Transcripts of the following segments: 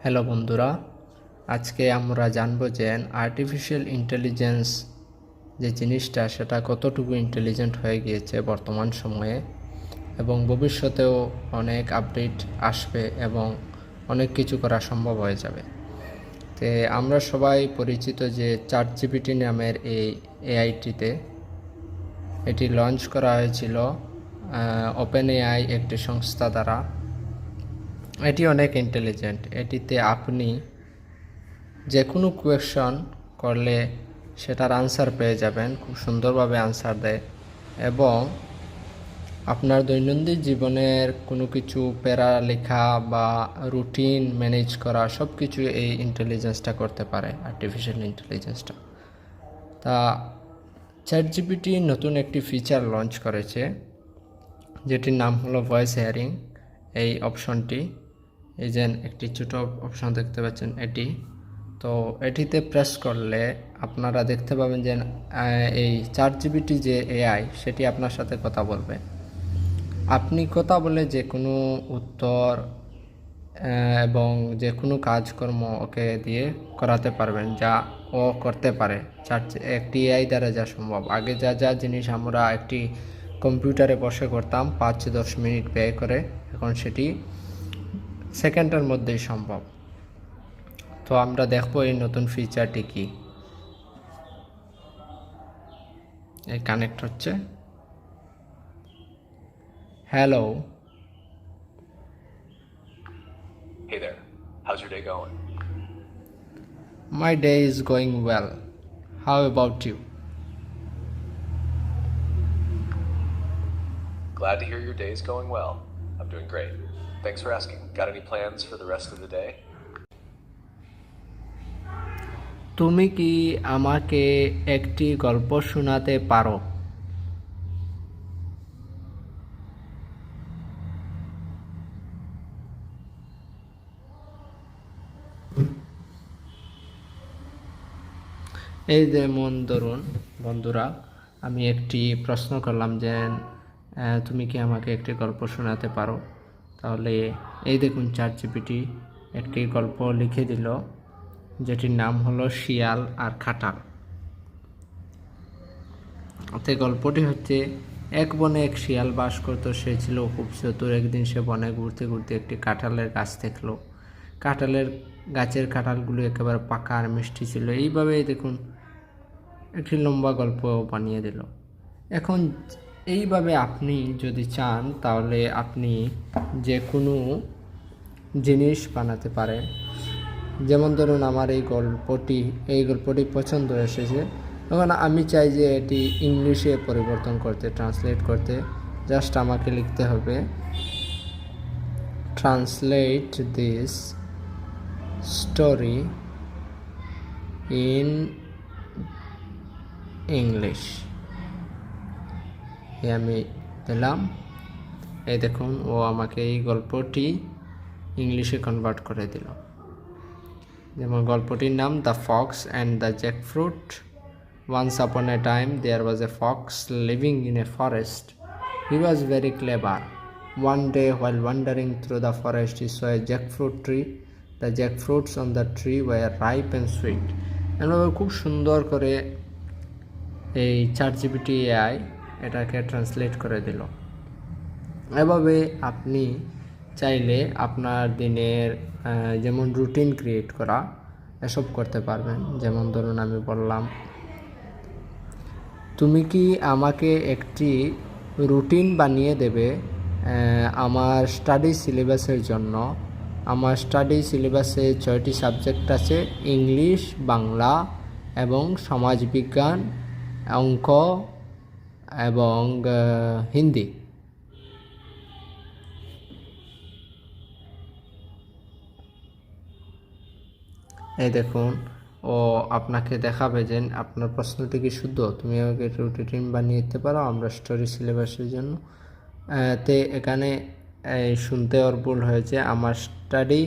Hello বন্ধুরা, আজকে আমরা জানবো যে আর্টিফিশিয়াল ইন্টেলিজেন্স যে জিনিসটা সেটা কতটুকু ইন্টেলিজেন্ট হয়ে গিয়েছে বর্তমান সময়ে এবং ভবিষ্যতেও অনেক আপডেট আসবে এবং অনেক কিছু করা সম্ভব হয়ে যাবে। তো আমরা সবাই পরিচিত যে চ্যাটজিপিটি নামের এই এআইটিতে এটি লঞ্চ করা হয়েছিল ওপেন এআই একটি সংস্থা দ্বারা। এটি অনেক ইন্টেলিজেন্ট। এটিতে আপনি যে কোনো কোয়েশ্চন করলে সেটার আনসার পেয়ে যাবেন, খুব সুন্দরভাবে আনসার দেয় এবং আপনার দৈনন্দিন জীবনের কোনো কিছু লেখা বা রুটিন ম্যানেজ করা সব কিছু এই ইন্টেলিজেন্সটা করতে পারে, আর্টিফিশিয়াল ইন্টেলিজেন্সটা। তা চ্যাটজিপিটি নতুন একটি ফিচার লঞ্চ করেছে যেটির নাম হলো ভয়েস হেয়ারিং। এই অপশনটি এই যে একটি ছোটো অপশন দেখতে পাচ্ছেন, এটি তো এটিতে প্রেস করলে আপনারা দেখতে পাবেন যে এই চ্যাটজিপিটি যে এআই সেটি আপনার সাথে কথা বলবে। আপনি কথা বলে যে কোনো উত্তর এবং যে কোনো কাজকর্ম ওকে দিয়ে করাতে পারবেন, যা ও করতে পারে একটি এআই দ্বারা যা সম্ভব। আগে যা জিনিস আমরা একটি কম্পিউটারে বসে করতাম 5-10 মিনিট ব্যয় করে, এখন সেটি সেকেন্ডের মধ্যেই সম্ভব। তো আমরা দেখবো এই নতুন ফিচারটি কি। এই কানেক্ট হচ্ছে। Hello. Hey there, how's your day going? My day is going well. How about you? Glad to hear your day is going well. I'm doing great. Thanks for asking. Got any plans for the rest of the day? তুমি কি আমাকে একটি গল্প শোনাতে পারো? এই যেমন ধরুন বন্ধুরা, আমি একটি প্রশ্ন করলাম যে তুমি কি আমাকে একটি গল্প শোনাতে পারো, তাহলে এই দেখুন চ্যাটজিপিটি একটি গল্প লিখে দিল যেটির নাম হলো শিয়াল আর খাটাল। অর্থাৎ গল্পটি হচ্ছে, এক বনে এক শিয়াল বাস করতো। সে ছিল খুব চতুর। একদিন সে বনে ঘুরতে ঘুরতে একটি কাঁঠালের গাছ দেখলো। কাঁঠালের গাছের কাঁঠালগুলো একেবারে পাকা আর মিষ্টি ছিল। এইভাবেই দেখুন একটি লম্বা গল্প বানিয়ে দিল। এখন এইভাবে আপনি যদি চান তাহলে আপনি যে কোনো জিনিস বানাতে পারেন। যেমন ধরুন আমার এই গল্পটি পছন্দ এসেছে। এখন আমি চাই যে এটি ইংলিশে পরিবর্তন করতে, ট্রান্সলেট করতে। জাস্ট আমাকে লিখতে হবে translate this story in English. আমি দিলাম, এই দেখুন ও আমাকে এই গল্পটি ইংলিশে কনভার্ট করে দিল। যেমন গল্পটির নাম the Fox and the jackfruit. Once upon a time there was a fox living in a forest. He was very clever. One day while wandering through the forest he saw a jackfruit tree. The jackfruits on the tree were ripe and sweet. এভাবে খুব সুন্দর করে এই ChatGPT AI এটাকে translate করে দিল। এভাবে আপনি চাইলে আপনার দিনের যেমন রুটিন ক্রিয়েট করা এসব করতে পারবেন। যেমন ধরুন আমি বললাম, তুমি কি আমাকে একটি রুটিন বানিয়ে দেবে আমার স্টাডি সিলেবাসের জন্য। আমার স্টাডি সিলেবাসে 6টি সাবজেক্ট আছে, ইংলিশ, বাংলা এবং সমাজবিজ্ঞান, অঙ্ক এবং হিন্দি। এই দেখুন ও আপনাকে দেখাবে যে আপনার প্রশ্নটি কি শুদ্ধ, তুমি আমাকে রুটিন বানিয়ে দিতে পারো আমরা স্টোরি সিলেবাসের জন্য। এখানে শুনতে ওর ভুল হয়েছে, আমার স্টাডি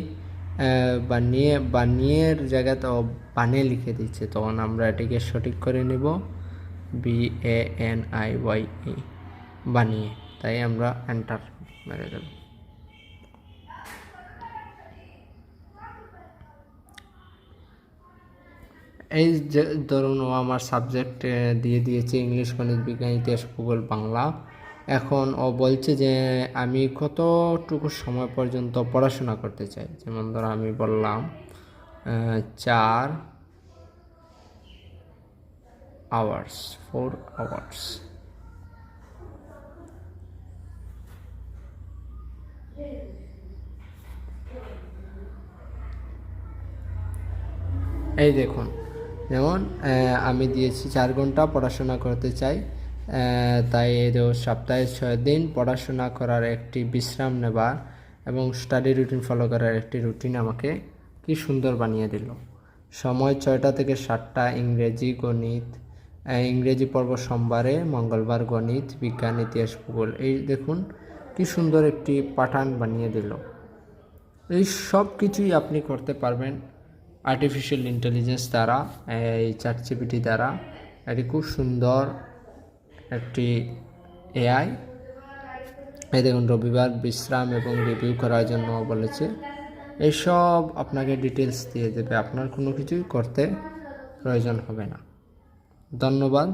বানিয়ের জায়গাতে ও বানিয়ে লিখে দিচ্ছে। তখন আমরা এটিকে সঠিক করে নিব, BANIYE বানিয়ে। তাই আমরা এন্টার মেরে দেব। এই যে ধরুন ও আমার সাবজেক্ট দিয়ে দিয়েছে ইংলিশ, গণিত, বিজ্ঞান, ইতিহাস, ভূগোল, বাংলা। এখন ও বলছে যে আমি কতটুকু সময় পর্যন্ত পড়াশোনা করতে চাই। যেমন ধরো আমি বললাম 4 আওয়ার্স, 4 আওয়ার্স। এই দেখুন, যেমন আমি দিয়েছি 4 ঘন্টা পড়াশোনা করতে চাই, তাই সপ্তাহে 6 দিন পড়াশোনা করার একটি বিশ্রাম নেবার এবং স্টাডি রুটিন ফলো করার একটি রুটিন আমাকে কি সুন্দর বানিয়ে দিল। সময় 6টা থেকে 7টা, ইংরেজি, গণিত, ইংরেজি পর্ব সোমবারে, মঙ্গলবার গণিত, বিজ্ঞান, ইতিহাস, ভূগোল। এই দেখুন কি সুন্দর একটি প্যাটার্ন বানিয়ে দিল। এই সব কিছুই আপনি করতে পারবেন আর্টিফিশিয়াল ইন্টেলিজেন্স দ্বারা, এই চ্যাটজিপিটি দ্বারা। এটি খুব সুন্দর একটি এআই। এই দেখুন রবিবার বিশ্রাম এবং রিভিউ করার জন্য বলেছে। এইসব আপনাকে ডিটেলস দিয়ে দেবে, আপনার কোনো কিছুই করতে প্রয়োজন হবে না। ধন্যবাদ।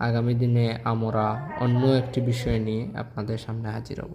আগামী দিনে আমরা অন্য একটি বিষয় নিয়ে আপনাদের সামনে হাজির হব।